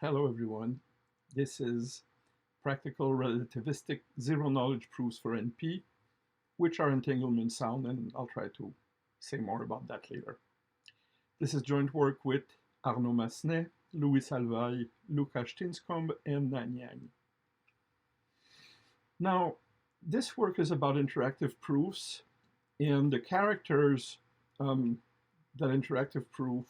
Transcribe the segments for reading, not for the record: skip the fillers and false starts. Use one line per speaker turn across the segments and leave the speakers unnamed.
Hello everyone, this is practical relativistic zero-knowledge proofs for NP, which are entanglement sound, and I'll try to say more about that later. This is joint work with Arnaud Massenet, Louis Salvail, Lucas Stinchcombe, and Nan Yang. Now, this work is about interactive proofs, and the characters that interactive proof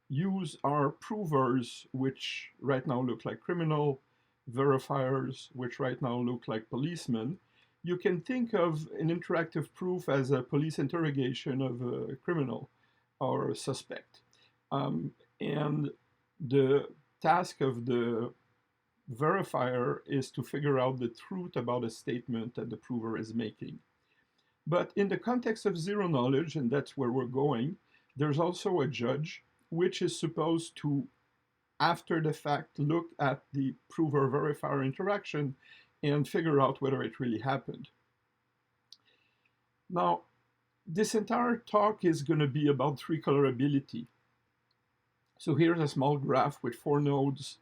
use are provers, which right now look like criminal, verifiers, which right now look like policemen. You can think of an interactive proof as a police interrogation of a criminal or a suspect. And the task of the verifier is to figure out the truth about a statement that the prover is making. But in the context of zero knowledge, and that's where we're going, there's also a judge which is supposed to, after the fact, look at the prover-verifier interaction and figure out whether it really happened. Now, this entire talk is going to be about three-colorability. So here's a small graph with 4 nodes,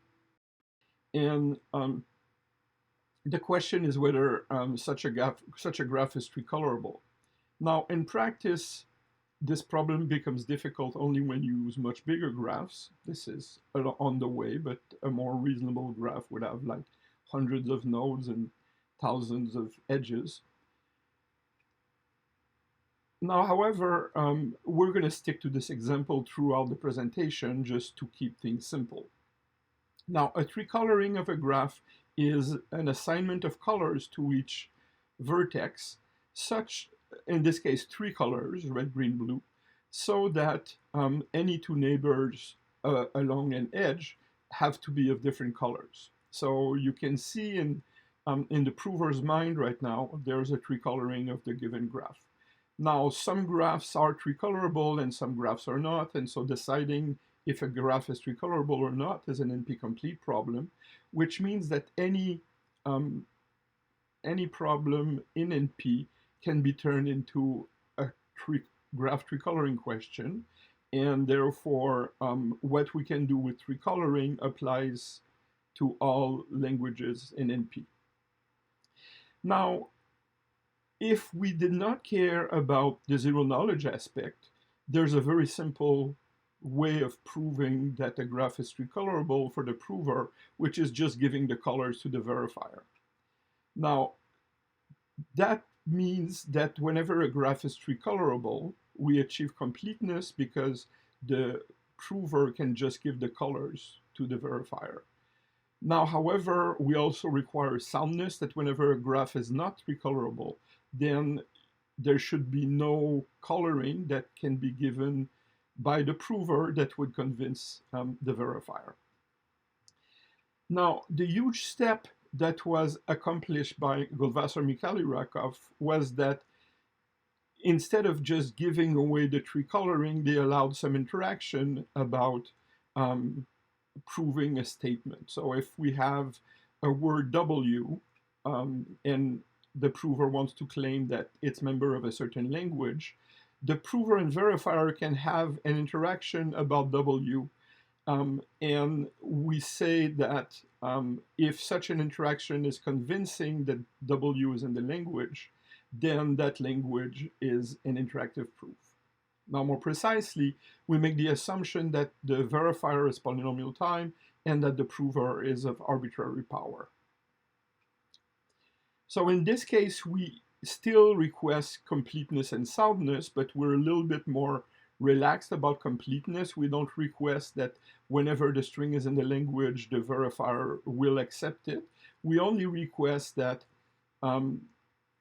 and the question is whether such a graph is three-colorable. Now, in practice, this problem becomes difficult only when you use much bigger graphs. This is on the way, but a more reasonable graph would have like hundreds of nodes and thousands of edges. Now, however, we're going to stick to this example throughout the presentation just to keep things simple. Now, a three-coloring of a graph is an assignment of colors to each vertex, such, in this case, 3 colors, red, green, blue, so that any 2 neighbors along an edge have to be of different colors. So you can see in the prover's mind right now, there's a 3-coloring of the given graph. Now, some graphs are 3-colorable and some graphs are not, and so deciding if a graph is 3-colorable or not is an NP-complete problem, which means that any problem in NP can be turned into a graph three-coloring question, and therefore what we can do with three-coloring applies to all languages in NP. Now, if we did not care about the zero-knowledge aspect, there's a very simple way of proving that a graph is three-colorable for the prover, which is just giving the colors to the verifier. Now, that means that whenever a graph is three-colorable, we achieve completeness because the prover can just give the colors to the verifier. Now, however, we also require soundness, that whenever a graph is not three-colorable, then there should be no coloring that can be given by the prover that would convince the verifier. Now, the huge step that was accomplished by Goldwasser-Mikhaili-Rakov was that instead of just giving away the three-coloring, they allowed some interaction about proving a statement. So if we have a word W and the prover wants to claim that it's a member of a certain language, the prover and verifier can have an interaction about W, and we say that if such an interaction is convincing that W is in the language, then that language is an interactive proof. Now, more precisely, we make the assumption that the verifier is polynomial time and that the prover is of arbitrary power. So in this case, we still request completeness and soundness, but we're a little bit more relaxed about completeness. We don't request that whenever the string is in the language, the verifier will accept it. We only request that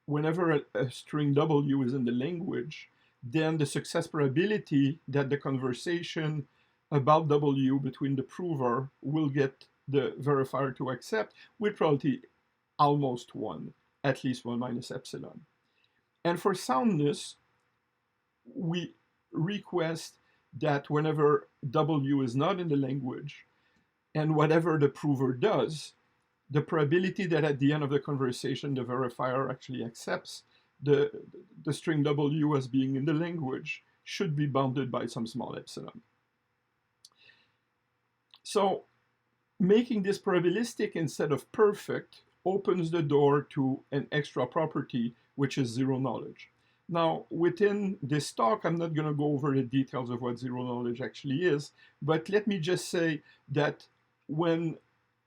whenever a string W is in the language, then the success probability that the conversation about W between the prover will get the verifier to accept with probability almost 1, at least 1 minus epsilon. And for soundness, we request that whenever W is not in the language, and whatever the prover does, the probability that at the end of the conversation the verifier actually accepts the string W as being in the language should be bounded by some small epsilon. So making this probabilistic instead of perfect opens the door to an extra property, which is zero knowledge. Now, within this talk, I'm not going to go over the details of what zero knowledge actually is, but let me just say that when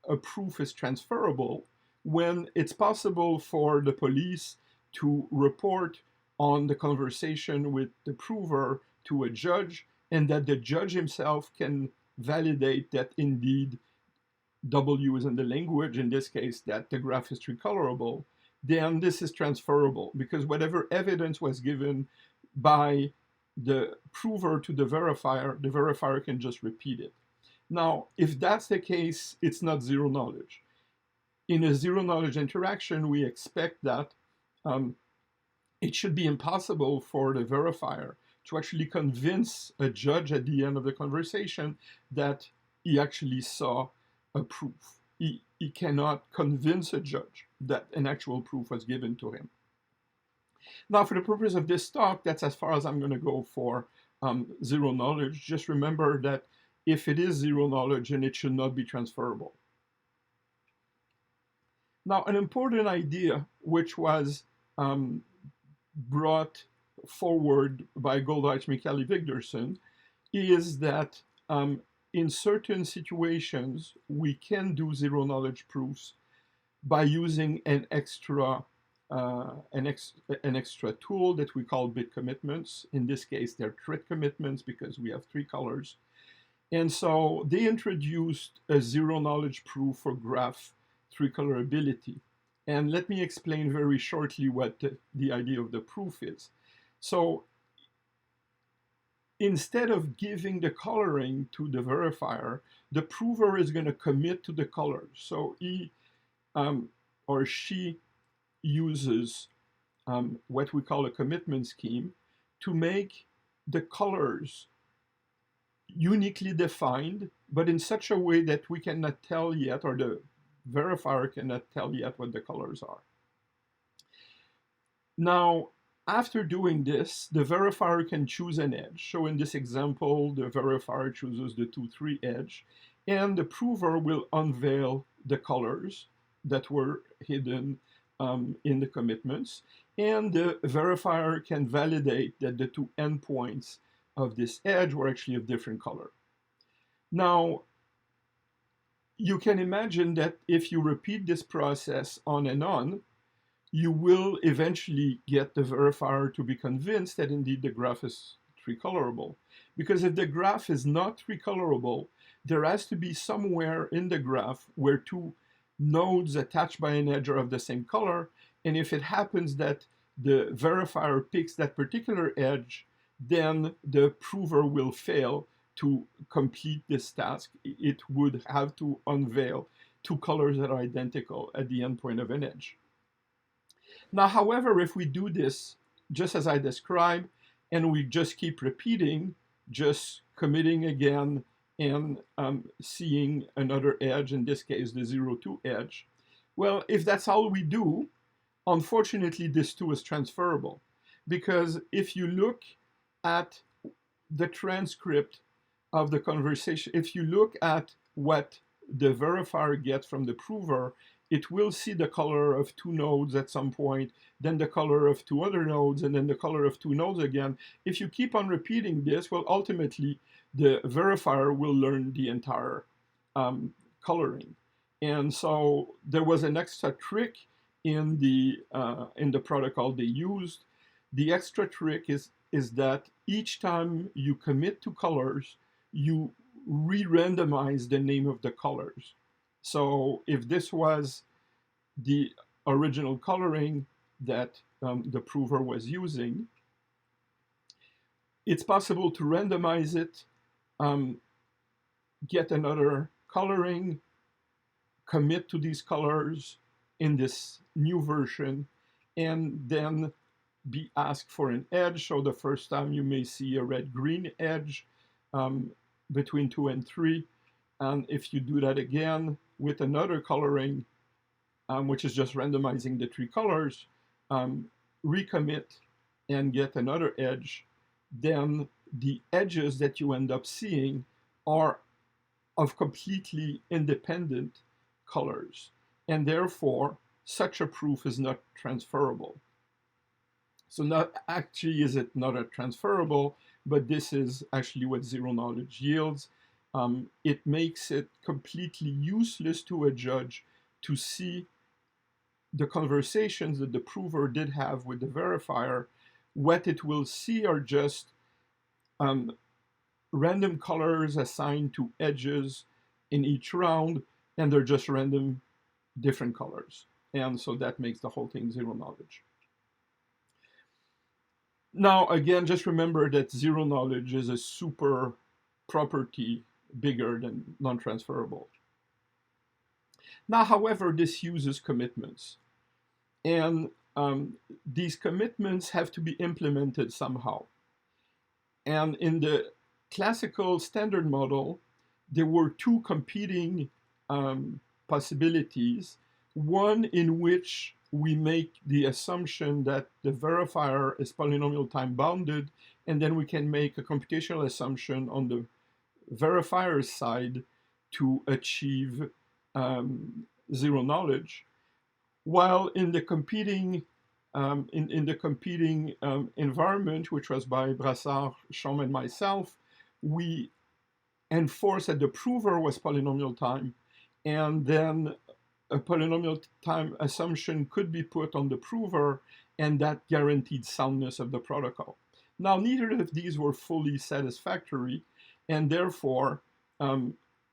a proof is transferable, when it's possible for the police to report on the conversation with the prover to a judge, and that the judge himself can validate that indeed W is in the language, in this case, that the graph is tricolorable, then this is transferable, because whatever evidence was given by the prover to the verifier can just repeat it. Now, if that's the case, it's not zero knowledge. In a zero knowledge interaction, we expect that it should be impossible for the verifier to actually convince a judge at the end of the conversation that he actually saw a proof. He cannot convince a judge that an actual proof was given to him. Now, for the purpose of this talk, that's as far as I'm going to go for zero knowledge. Just remember that if it is zero knowledge, then it should not be transferable. Now, an important idea which was brought forward by Goldreich, Michaeli, Vigderson is that in certain situations, we can do zero knowledge proofs by using an extra tool that we call bit commitments. In this case, they're trit commitments because we have 3 colors. And so they introduced a zero knowledge proof for graph 3-colorability. And let me explain very shortly what the idea of the proof is. So instead of giving the coloring to the verifier, the prover is going to commit to the colors. So he or she uses what we call a commitment scheme to make the colors uniquely defined, but in such a way that we cannot tell yet, or the verifier cannot tell yet what the colors are. Now, after doing this, the verifier can choose an edge. So in this example, the verifier chooses the 2-3 edge, and the prover will unveil the colors that were hidden in the commitments, and the verifier can validate that the 2 endpoints of this edge were actually of different color. Now, you can imagine that if you repeat this process on and on, you will eventually get the verifier to be convinced that indeed the graph is 3-colorable. Because if the graph is not 3-colorable, there has to be somewhere in the graph where 2 nodes attached by an edge are of the same color, and if it happens that the verifier picks that particular edge, then the prover will fail to complete this task. It would have to unveil 2 colors that are identical at the endpoint of an edge. Now, however, if we do this just as I described, and we just keep repeating, just committing again and seeing another edge, in this case the 0-2 edge, well, if that's all we do, unfortunately this too is transferable. Because if you look at the transcript of the conversation, if you look at what the verifier gets from the prover, it will see the color of 2 nodes at some point, then the color of 2 other nodes, and then the color of 2 nodes again. If you keep on repeating this, well, ultimately, the verifier will learn the entire coloring. And so there was an extra trick in the protocol they used. The extra trick is that each time you commit to colors, you re-randomize the name of the colors. So if this was the original coloring that the prover was using, it's possible to randomize it, get another coloring, commit to these colors in this new version, and then be asked for an edge. So the first time you may see a red-green edge between 2 and 3. And if you do that again with another coloring, which is just randomizing the 3 colors, recommit and get another edge, then the edges that you end up seeing are of completely independent colors, and therefore such a proof is not transferable. So not actually is it not a transferable, but this is actually what zero knowledge yields. It makes it completely useless to a judge to see the conversations that the prover did have with the verifier. What it will see are just random colors assigned to edges in each round, and they're just random different colors. And so that makes the whole thing zero knowledge. Now, again, just remember that zero knowledge is a super property bigger than non-transferable. Now, however, this uses commitments. And these commitments have to be implemented somehow. And in the classical standard model, there were two competing possibilities. One in which we make the assumption that the verifier is polynomial time bounded, and then we can make a computational assumption on the verifier's side to achieve zero knowledge. While in the competing environment, which was by Brassard, Chom, and myself, we enforced that the prover was polynomial time, and then a polynomial time assumption could be put on the prover, and that guaranteed soundness of the protocol. Now, neither of these were fully satisfactory, and therefore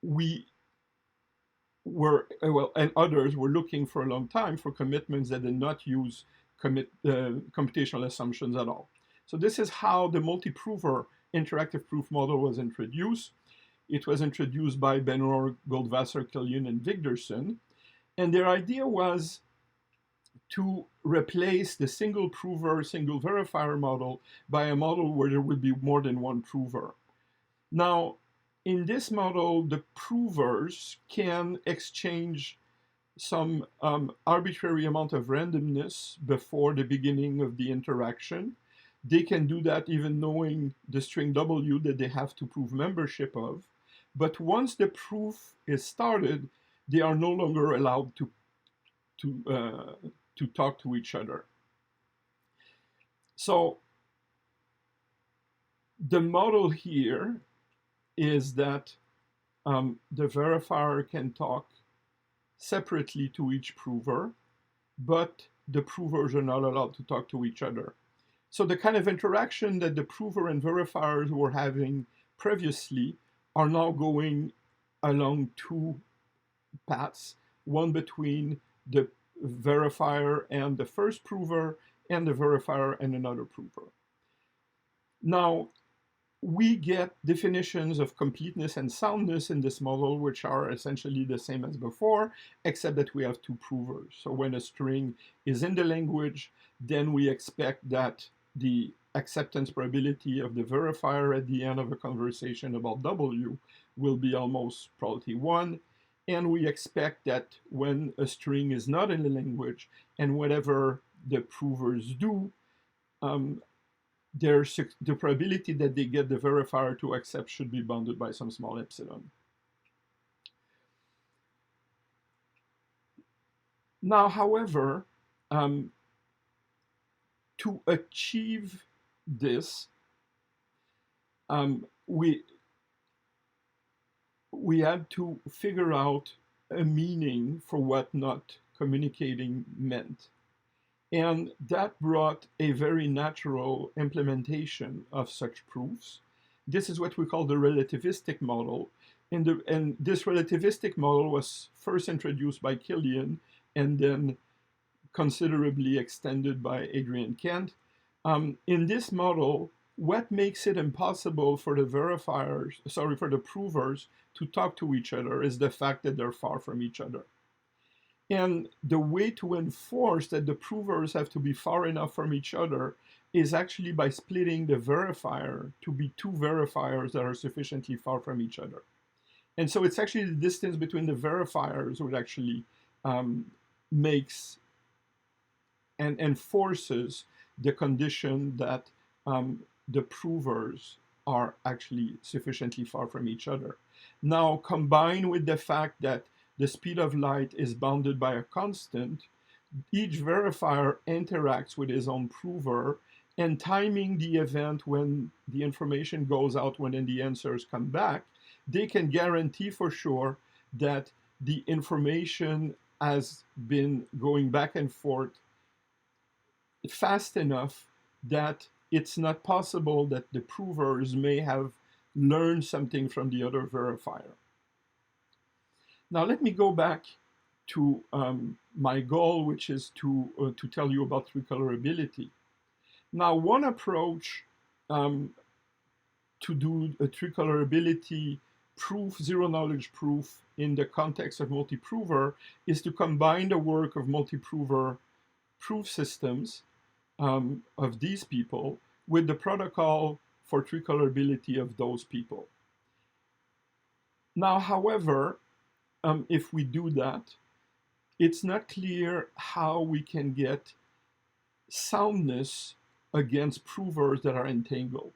we were, and others were looking for a long time for commitments that did not use computational assumptions at all. So this is how the multi-prover interactive proof model was introduced. It was introduced by Ben-Hur, Goldwasser, Killian, and Vigderson. And their idea was to replace the single prover, single verifier model by a model where there would be more than one prover. Now, in this model, the provers can exchange some arbitrary amount of randomness before the beginning of the interaction. They can do that even knowing the string W that they have to prove membership of. But once the proof is started, they are no longer allowed to talk to each other. So the model here is that the verifier can talk separately to each prover, but the provers are not allowed to talk to each other. So the kind of interaction that the prover and verifiers were having previously are now going along two paths, one between the verifier and the first prover, and the verifier and another prover. Now, we get definitions of completeness and soundness in this model, which are essentially the same as before, except that we have two provers. So when a string is in the language, then we expect that the acceptance probability of the verifier at the end of a conversation about W will be almost probability 1. And we expect that when a string is not in the language, and whatever the provers do, the probability that they get the verifier to accept should be bounded by some small epsilon. Now, however, to achieve this, we had to figure out a meaning for what not communicating meant. And that brought a very natural implementation of such proofs. This is what we call the relativistic model. And this relativistic model was first introduced by Killian and then considerably extended by Adrian Kent. In this model, what makes it impossible for the provers to talk to each other is the fact that they're far from each other. And the way to enforce that the provers have to be far enough from each other is actually by splitting the verifier to be two verifiers that are sufficiently far from each other. And so it's actually the distance between the verifiers which actually makes and enforces the condition that the provers are actually sufficiently far from each other. Now, combined with the fact that the speed of light is bounded by a constant, each verifier interacts with his own prover, and timing the event when the information goes out, when the answers come back, they can guarantee for sure that the information has been going back and forth fast enough that it's not possible that the provers may have learned something from the other verifier. Now let me go back to my goal, which is to tell you about recolorability. Now, one approach to do a recolorability proof, zero-knowledge proof in the context of multi-prover is to combine the work of multi-prover proof systems of these people with the protocol for recolorability of those people. Now, however, if we do that, it's not clear how we can get soundness against provers that are entangled.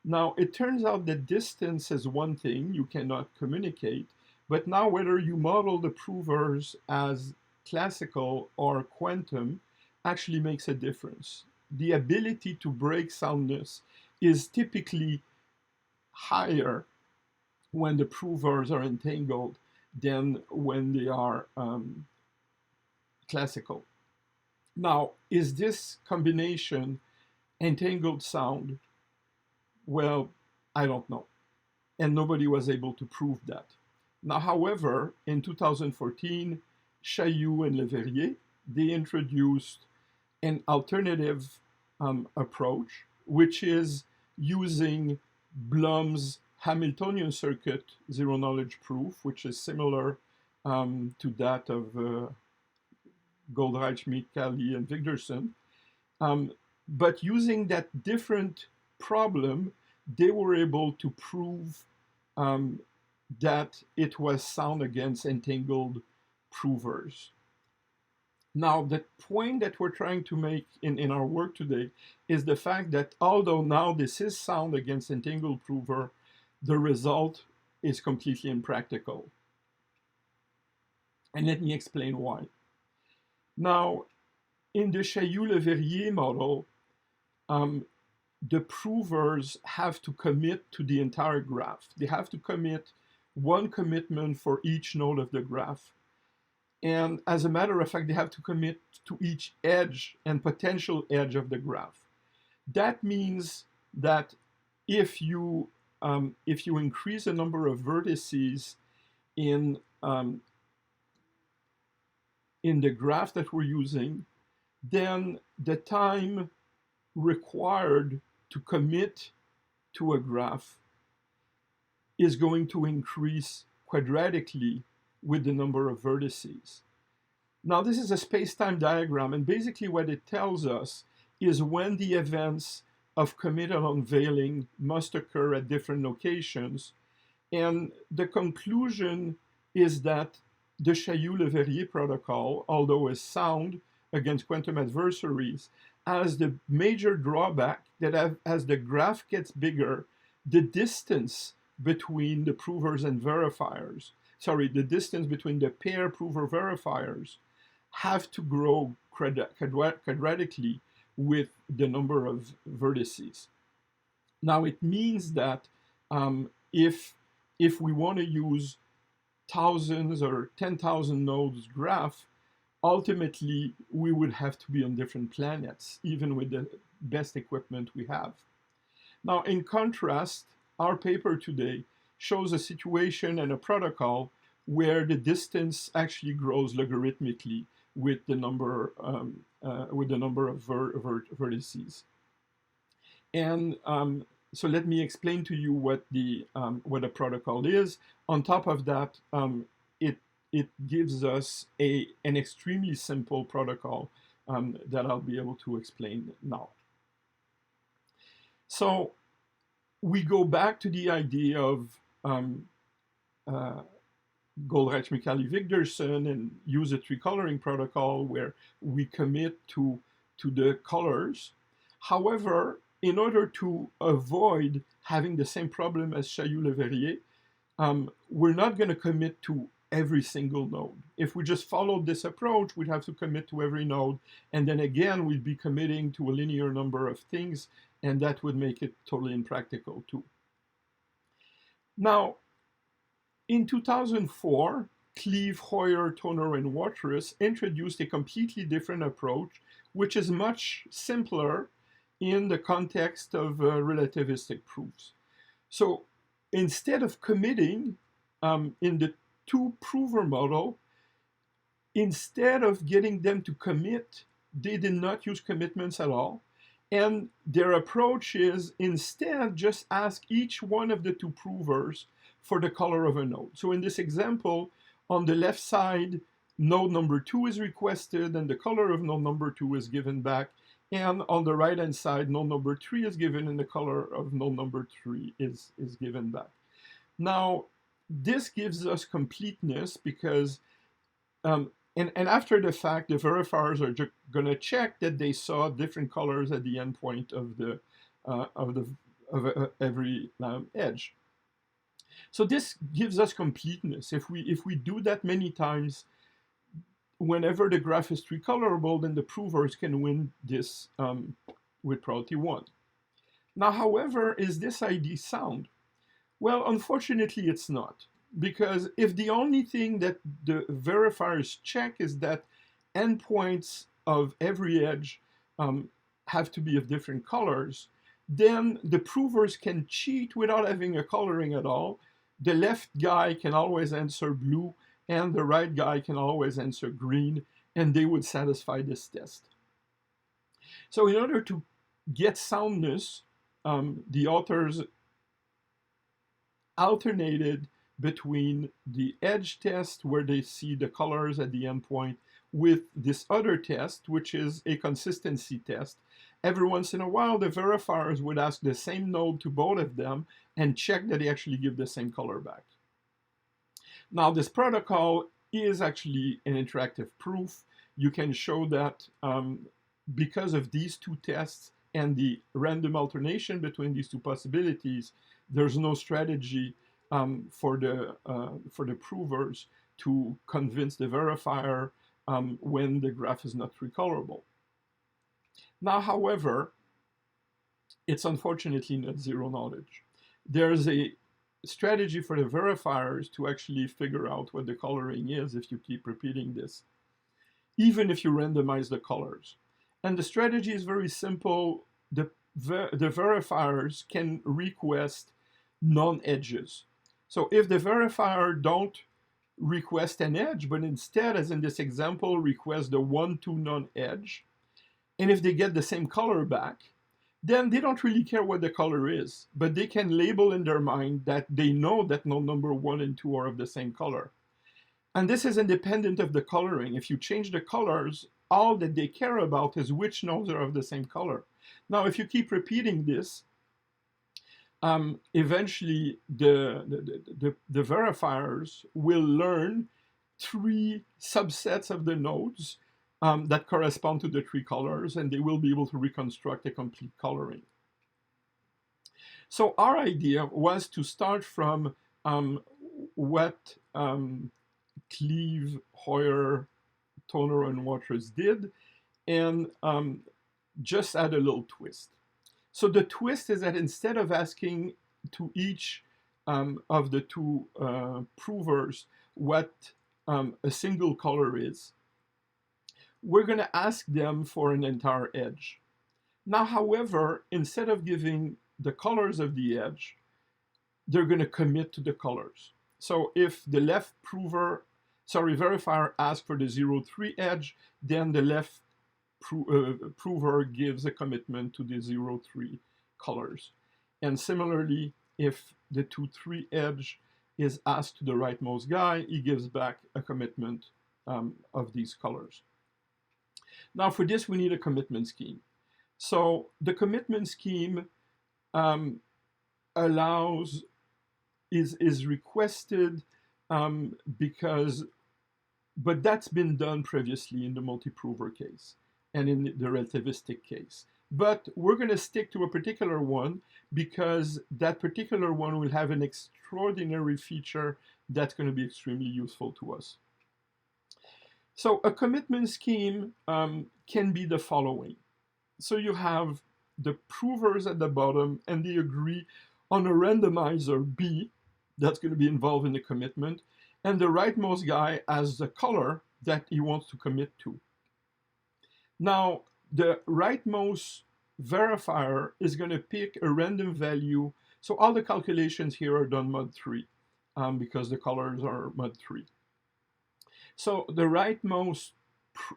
Now, it turns out that distance is one thing, you cannot communicate, but now whether you model the provers as classical or quantum actually makes a difference. The ability to break soundness is typically higher when the provers are entangled than when they are classical. Now, is this combination entangled sound? Well, I don't know. And nobody was able to prove that. Now, however, in 2014, Chailloux and Leverrier, they introduced an alternative approach, which is using Blum's Hamiltonian circuit zero-knowledge proof, which is similar to that of Goldreich, Micali, and Wigderson. But using that different problem, they were able to prove that it was sound against entangled provers. Now, the point that we're trying to make in our work today is the fact that although now this is sound against entangled prover, the result is completely impractical. And let me explain why. Now, in the Chailloux-Leverrier model, the provers have to commit to the entire graph. They have to commit one commitment for each node of the graph. And as a matter of fact, they have to commit to each edge and potential edge of the graph. That means that if you increase the number of vertices in the graph that we're using, then the time required to commit to a graph is going to increase quadratically with the number of vertices. Now, this is a space-time diagram, and basically what it tells us is when the events of commit and unveiling must occur at different locations. And the conclusion is that the Chailloux-Leverrier protocol, although is sound against quantum adversaries, has the major drawback that as the graph gets bigger, the distance between the provers and verifiers, the distance between the pair prover verifiers have to grow quadratically with the number of vertices. Now, it means that if we want to use thousands or 10,000 nodes graph, ultimately we would have to be on different planets, even with the best equipment we have. Now, in contrast, our paper today shows a situation and a protocol where the distance actually grows logarithmically with the number of vertices. And so let me explain to you what the protocol is. On top of that, it gives us an extremely simple protocol that I'll be able to explain now. So we go back to the idea of Goldreich, Micali, Wigderson, and use a tree-coloring protocol where we commit to the colors. However, in order to avoid having the same problem as Chailloux-Leverrier, we're not going to commit to every single node. If we just followed this approach, we'd have to commit to every node, and then again, we'd be committing to a linear number of things, and that would make it totally impractical too. Now, in 2004, Cleve, Hoyer, Toner, and Watrous introduced a completely different approach, which is much simpler in the context of relativistic proofs. So instead of committing in the two-prover model, instead of getting them to commit, they did not use commitments at all. And their approach is instead just ask each one of the two provers for the color of a node. So in this example, on the left side, node number 2 is requested and the color of node number 2 is given back. And on the right-hand side, node number 3 is given and the color of node number 3 is given back. Now, this gives us completeness because, and after the fact, the verifiers are just going to check that they saw different colors at the endpoint of every edge. So this gives us completeness. If we do that many times, whenever the graph is tricolorable, then the provers can win this with probability 1. Now, however, is this idea sound? Well, unfortunately, it's not. Because if the only thing that the verifiers check is that endpoints of every edge have to be of different colors, then the provers can cheat without having a coloring at all. The left guy can always answer blue, and the right guy can always answer green, and they would satisfy this test. So in order to get soundness, the authors alternated between the edge test, where they see the colors at the endpoint, with this other test, which is a consistency test. Every once in a while, the verifiers would ask the same node to both of them and check that they actually give the same color back. Now, this protocol is actually an interactive proof. You can show that because of these two tests and the random alternation between these two possibilities, there's no strategy for the provers to convince the verifier when the graph is not recolorable. Now, however, it's unfortunately not zero knowledge. There's a strategy for the verifiers to actually figure out what the coloring is if you keep repeating this, even if you randomize the colors. And the strategy is very simple. The verifiers can request non-edges. So if the verifier don't request an edge, but instead, as in this example, request the 1-2 non-edge, and if they get the same color back, then they don't really care what the color is, but they can label in their mind that they know that node number 1 and 2 are of the same color. And this is independent of the coloring. If you change the colors, all that they care about is which nodes are of the same color. Now, if you keep repeating this, eventually the verifiers will learn 3 subsets of the nodes that correspond to the 3 colors, and they will be able to reconstruct a complete coloring. So our idea was to start from what Cleve, Hoyer, Toner, and Watrous did, and just add a little twist. So the twist is that instead of asking to each of the two provers what a single color is, we're going to ask them for an entire edge. Now, however, instead of giving the colors of the edge, they're going to commit to the colors. So if the left verifier asks for the 0-3 edge, then the left prover gives a commitment to the 0-3 colors. And similarly, if the 2-3 edge is asked to the rightmost guy, he gives back a commitment of these colors. Now, for this, we need a commitment scheme. So the commitment scheme is requested but that's been done previously in the multi-prover case and in the relativistic case. but we're going to stick to a particular one because that particular one will have an extraordinary feature that's going to be extremely useful to us. So a commitment scheme can be the following. So you have the provers at the bottom, and they agree on a randomizer B that's going to be involved in the commitment, and the rightmost guy has the color that he wants to commit to. Now, the rightmost verifier is going to pick a random value. So all the calculations here are done mod 3 because the colors are mod 3. So the rightmost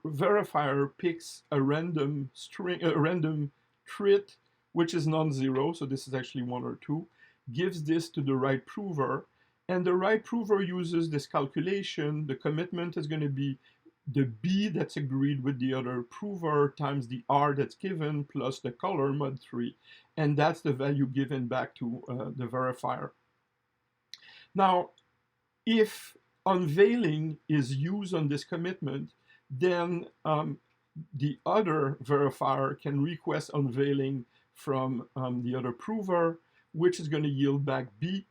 verifier picks a random string, a random trit, which is non-zero, so this is actually 1 or 2, gives this to the right prover, and the right prover uses this calculation. The commitment is going to be the B that's agreed with the other prover times the R that's given plus the color mod 3, and that's the value given back to the verifier. Now, if unveiling is used on this commitment, then the other verifier can request unveiling from the other prover, which is going to yield back B.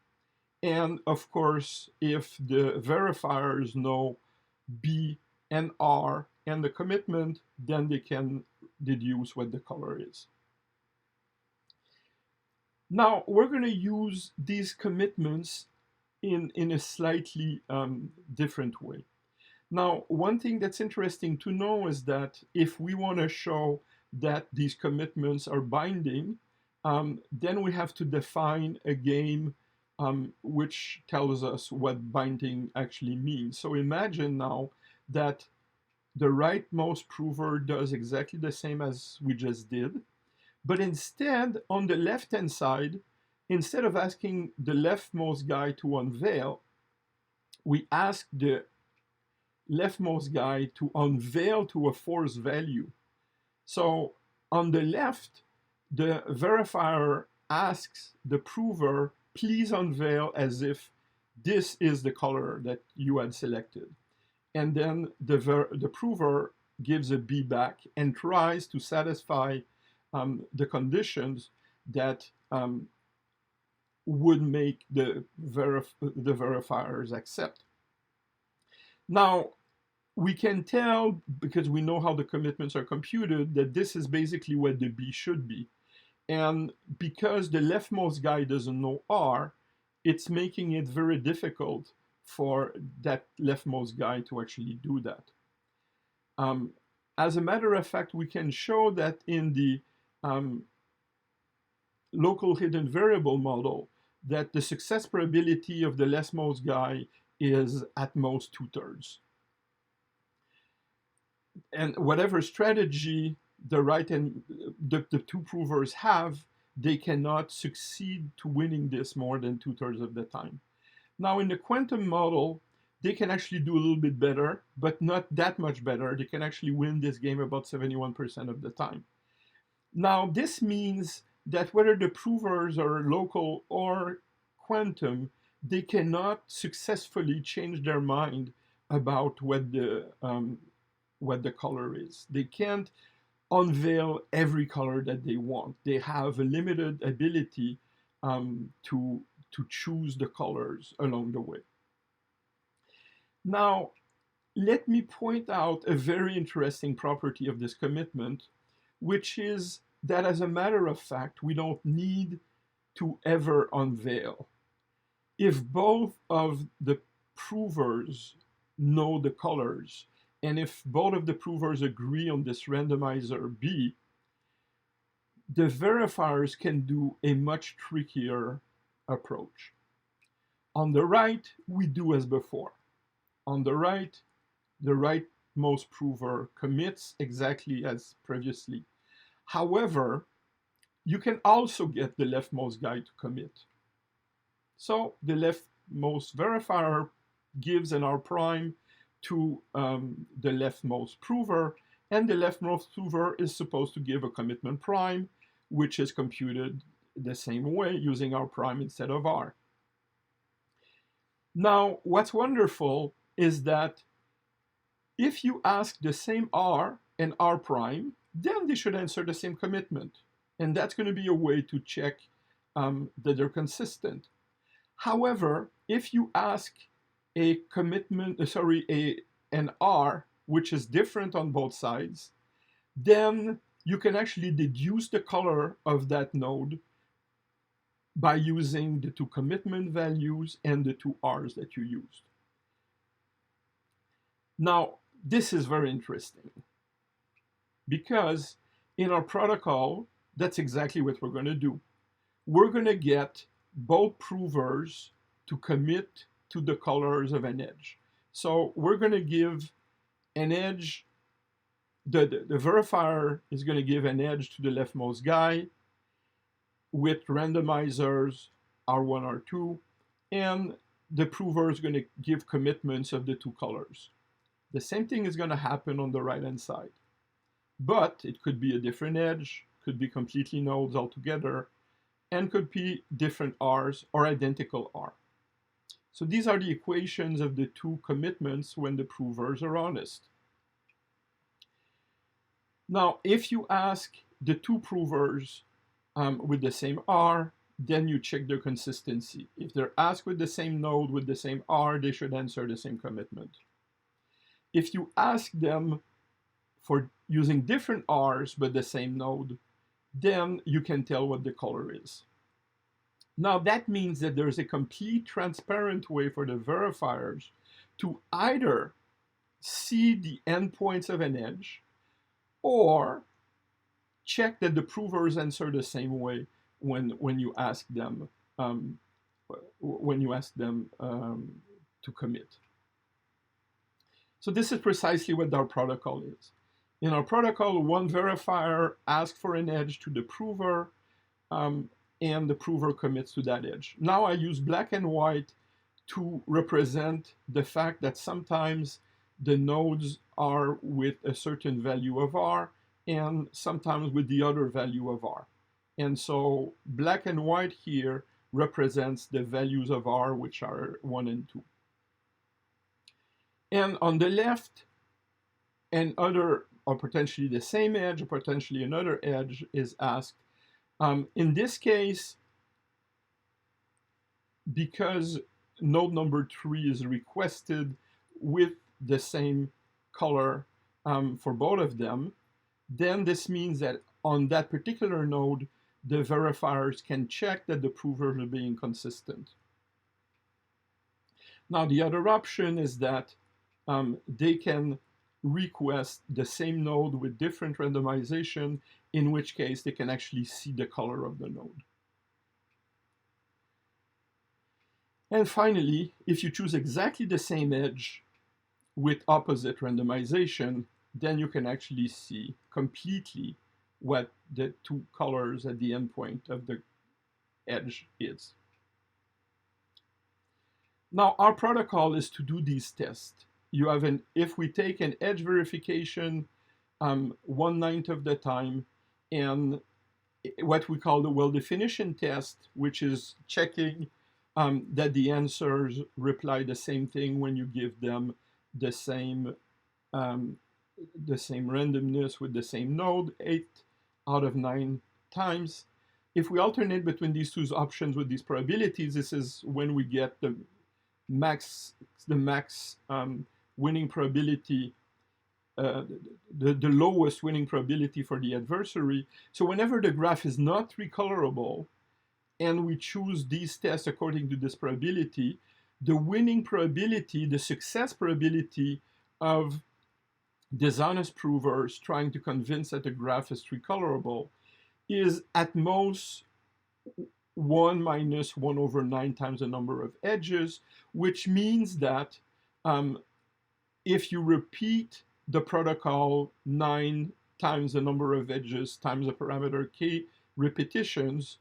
And of course, if the verifiers know B and R and the commitment, then they can deduce what the color is. Now, we're going to use these commitments in a slightly different way. Now, one thing that's interesting to know is that if we want to show that these commitments are binding, then we have to define a game which tells us what binding actually means. So imagine now that the rightmost prover does exactly the same as we just did, but instead, on the left-hand side, instead of asking the leftmost guy to unveil, we ask the leftmost guy to unveil to a force value. So on the left, the verifier asks the prover, please unveil as if this is the color that you had selected. And then the prover gives a B back and tries to satisfy the conditions that would make the verifiers accept. Now, we can tell, because we know how the commitments are computed, that this is basically what the B should be. And because the leftmost guy doesn't know R, it's making it very difficult for that leftmost guy to actually do that. As a matter of fact, we can show that in the local hidden variable model, that the success probability of the leftmost guy is at most 2/3. And whatever strategy the right and the two provers have, they cannot succeed to winning this more than 2/3 of the time. Now, in the quantum model, they can actually do a little bit better, but not that much better. They can actually win this game about 71% of the time. Now, this means that whether the provers are local or quantum, they cannot successfully change their mind about what the color is. They can't unveil every color that they want. They have a limited ability to choose the colors along the way. Now, let me point out a very interesting property of this commitment, which is that as a matter of fact, we don't need to ever unveil. If both of the provers know the colors, and if both of the provers agree on this randomizer B, the verifiers can do a much trickier approach. On the right, we do as before. On the right, the rightmost prover commits exactly as previously. However, you can also get the leftmost guy to commit. So the leftmost verifier gives an R prime to the leftmost prover, and the leftmost prover is supposed to give a commitment prime, which is computed the same way using R prime instead of R. Now, what's wonderful is that if you ask the same R and R prime, then they should answer the same commitment. And that's going to be a way to check that they're consistent. However, if you ask a commitment, an R, which is different on both sides, then you can actually deduce the color of that node by using the two commitment values and the two R's that you used. Now, this is very interesting because in our protocol, that's exactly what we're going to do. We're going to get both provers to commit to the colors of an edge. So we're going to give an edge, the verifier is going to give an edge to the leftmost guy with randomizers R1, R2, and the prover is going to give commitments of the two colors. The same thing is going to happen on the right-hand side. But it could be a different edge, could be completely nodes altogether, and could be different R's or identical R. So these are the equations of the two commitments when the provers are honest. Now, if you ask the two provers with the same R, then you check their consistency. If they're asked with the same node with the same R, they should answer the same commitment. If you ask them for using different R's but the same node, then you can tell what the color is. Now that means that there's a complete transparent way for the verifiers to either see the endpoints of an edge or check that the provers answer the same way when you ask them to commit. So this is precisely what our protocol is. In our protocol, one verifier asks for an edge to the prover, and the prover commits to that edge. Now I use black and white to represent the fact that sometimes the nodes are with a certain value of R, and sometimes with the other value of R. And so black and white here represents the values of R, which are 1 and 2. And on the left, another, or potentially the same edge, or potentially another edge is asked. In this case, because node number 3 is requested with the same color for both of them, then this means that on that particular node, the verifiers can check that the provers are being consistent. Now, the other option is that they can request the same node with different randomization, in which case they can actually see the color of the node. And finally, if you choose exactly the same edge with opposite randomization, then you can actually see completely what the two colors at the endpoint of the edge is. Now, our protocol is to do these tests. You have if we take an edge verification 1/9 of the time, and what we call the well definition test, which is checking that the answers reply the same thing when you give them the same randomness with the same node 8 out of 9 times. If we alternate between these two options with these probabilities, this is when we get the max winning probability, the lowest winning probability for the adversary. So whenever the graph is not recolorable, and we choose these tests according to this probability, the winning probability, the success probability of dishonest provers trying to convince that the graph is recolorable is at most 1 minus 1/9 times the number of edges, which means that if you repeat the protocol 9 times the number of edges times the parameter k repetitions,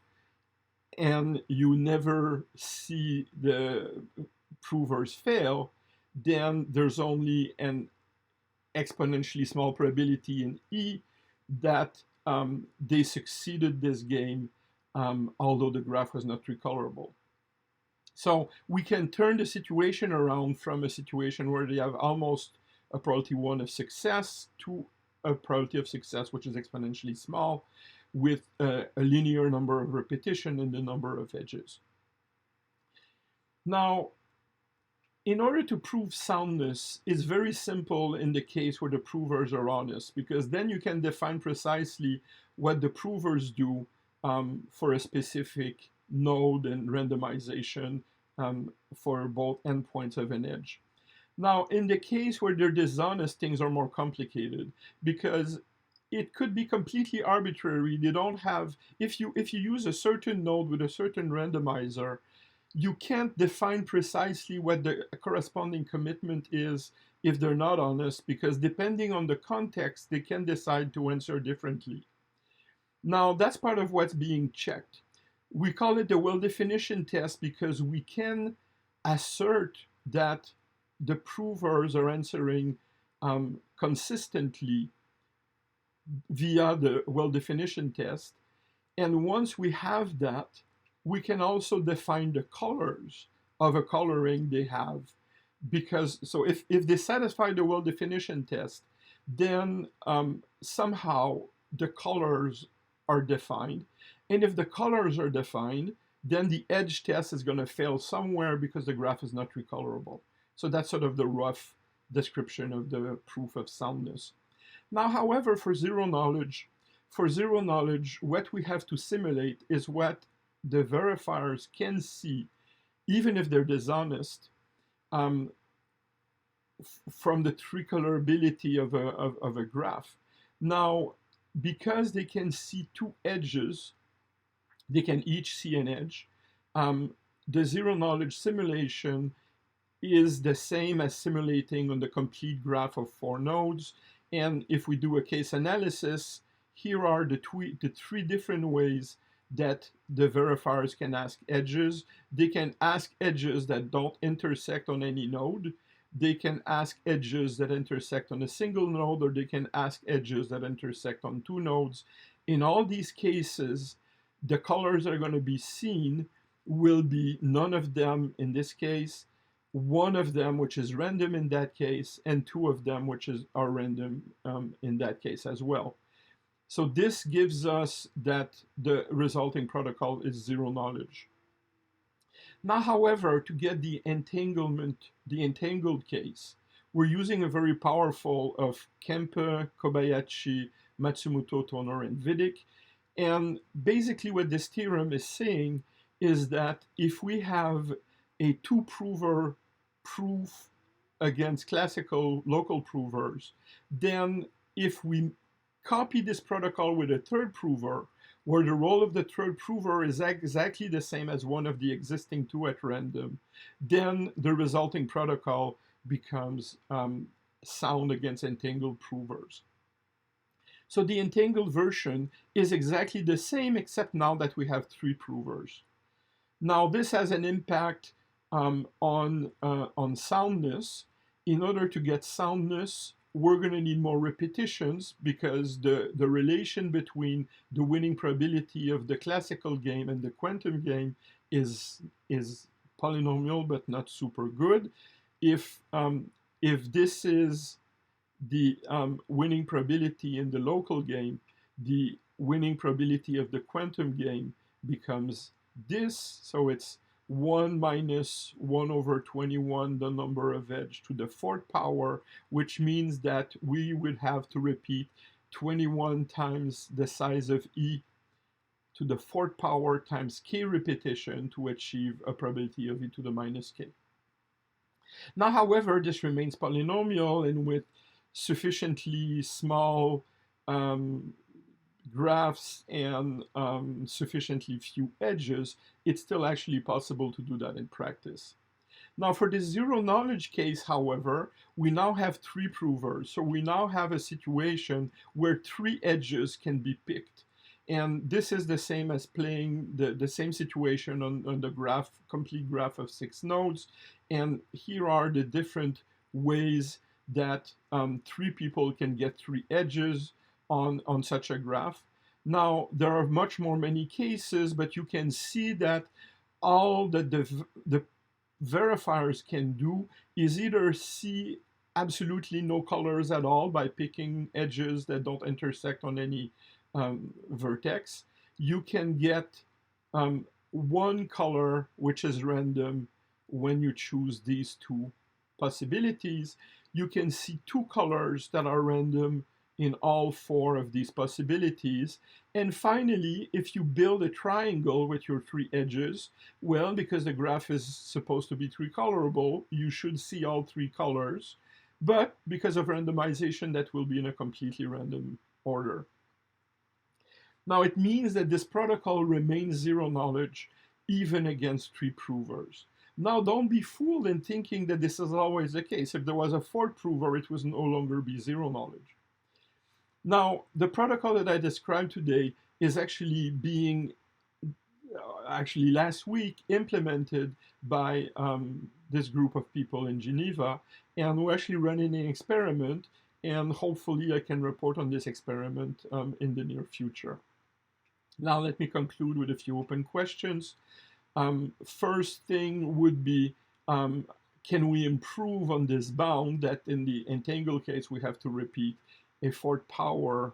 and you never see the provers fail, then there's only an exponentially small probability in E that they succeeded this game, although the graph was not recolorable. So we can turn the situation around from a situation where they have almost a probability 1 of success to a probability of success which is exponentially small with a linear number of repetition in the number of edges. Now, in order to prove soundness, it's very simple in the case where the provers are honest, because then you can define precisely what the provers do for a specific node and randomization for both endpoints of an edge. Now, in the case where they're dishonest, things are more complicated because it could be completely arbitrary. They don't have, if you use a certain node with a certain randomizer, you can't define precisely what the corresponding commitment is if they're not honest, because depending on the context, they can decide to answer differently. Now, that's part of what's being checked. We call it the well-definition test because we can assert that the provers are answering consistently via the well-definition test. And once we have that, we can also define the colors of a coloring they have. Because, so if they satisfy the well-definition test, then somehow the colors are defined. And if the colors are defined, then the edge test is going to fail somewhere because the graph is not recolorable. So that's sort of the rough description of the proof of soundness. Now, however, for zero knowledge, what we have to simulate is what the verifiers can see, even if they're dishonest, from the tricolorability of a graph. Now, because they can see two edges, they can each see an edge. The zero knowledge simulation is the same as simulating on the complete graph of 4 nodes. And if we do a case analysis, here are the three different ways that the verifiers can ask edges. They can ask edges that don't intersect on any node. They can ask edges that intersect on a single node, or they can ask edges that intersect on 2 nodes. In all these cases, the colors that are going to be seen will be none of them in this case, one of them which is random in that case, and 2 of them which are random in that case as well. So this gives us that the resulting protocol is zero knowledge. Now, however, to get the entangled case, we're using a very powerful of Kempe, Kobayashi, Matsumoto, Toner, and Vidic. And basically what this theorem is saying is that if we have a 2-prover proof against classical local provers, then if we copy this protocol with a 3rd prover, where the role of the 3rd prover is exactly the same as one of the existing 2 at random, then the resulting protocol becomes sound against entangled provers. So the entangled version is exactly the same, except now that we have 3 provers. Now this has an impact on soundness. In order to get soundness, we're going to need more repetitions because the relation between the winning probability of the classical game and the quantum game is polynomial but not super good. If this is the winning probability in the local game, the winning probability of the quantum game becomes this. So it's 1 minus 1 over 21, the number of edge, to the 4th power, which means that we would have to repeat 21 times the size of E to the 4th power times k repetition to achieve a probability of E to the minus k. Now, however, this remains polynomial, and with sufficiently small graphs and sufficiently few edges, it's still actually possible to do that in practice. Now, for the zero knowledge case, however, we now have 3 provers. So we now have a situation where 3 edges can be picked. And this is the same as playing the same situation on the graph, complete graph of 6 nodes. And here are the different ways that 3 people can get 3 edges on such a graph. Now, there are many cases, but you can see that all that the verifiers can do is either see absolutely no colors at all by picking edges that don't intersect on any vertex. You can get one color which is random when you choose these two possibilities. You can see two colors that are random in all four of these possibilities. And finally, if you build a triangle with your three edges, well, because the graph is supposed to be three-colorable, you should see all three colors. But because of randomization, that will be in a completely random order. Now, it means that this protocol remains zero knowledge even against tree provers. Now, don't be fooled in thinking that this is always the case. If there was a fourth prover, it would no longer be zero knowledge. Now, the protocol that I described today is actually being, actually last week, implemented by this group of people in Geneva, and we're actually running an experiment, and hopefully I can report on this experiment in the near future. Now let me conclude with a few open questions. First thing would be, can we improve on this bound that in the entangled case we have to repeat a fourth power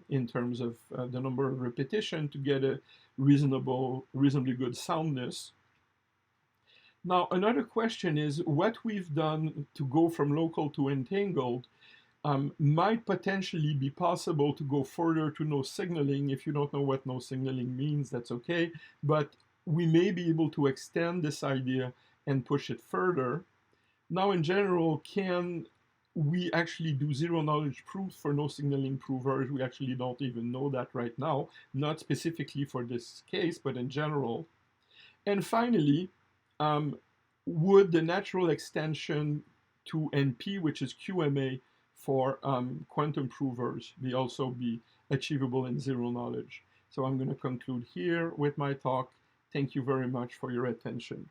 in terms of the number of repetition to get a reasonably good soundness. Now another question is what we've done to go from local to entangled might potentially be possible to go further to no signaling. If you don't know what no signaling means, that's okay, but we may be able to extend this idea and push it further. Now, in general, can we actually do zero knowledge proof for no signaling provers? We actually don't even know that right now, not specifically for this case, but in general. And finally, would the natural extension to NP, which is QMA, for quantum provers also be achievable in zero knowledge? So I'm going to conclude here with my talk. Thank you very much for your attention.